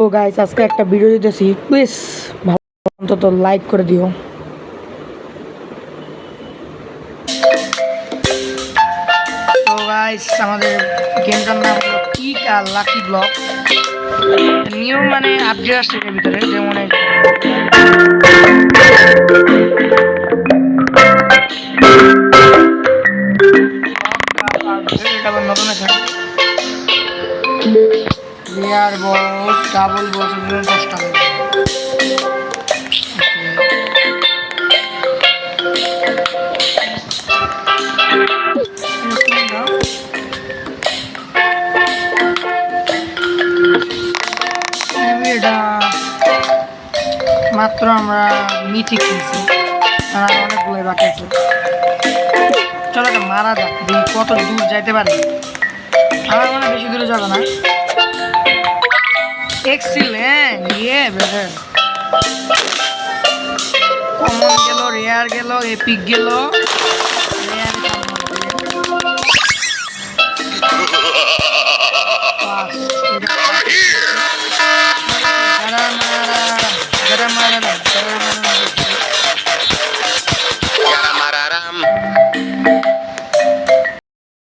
তো গাইস আজকে একটা ভিডিও দিতেছি, প্লিজ ভালো অন্তত লাইক করে দিও। তো গাইস আমাদের গেমটার নাম হলো কিক আর লাকি ব্লক। নিউ মানে আপডেট আসছে এর ভিতরে, যেমন এটা নতুন আছে রেয়ার বস, ডাবল বস, 10টা এটা মাত্র আমরা মিথিক কিনছি, আর অনেকগুলোই বাকি আছে। চলো এটা মারা যাক, দেখি কত দূর যাইতে পারে। আমার মনে বেশি দূরে যাবে না। এক্সিলেন্ট, ইয়ে বেটার। কমন গেল, রেয়ার গেল, এপিক গেল,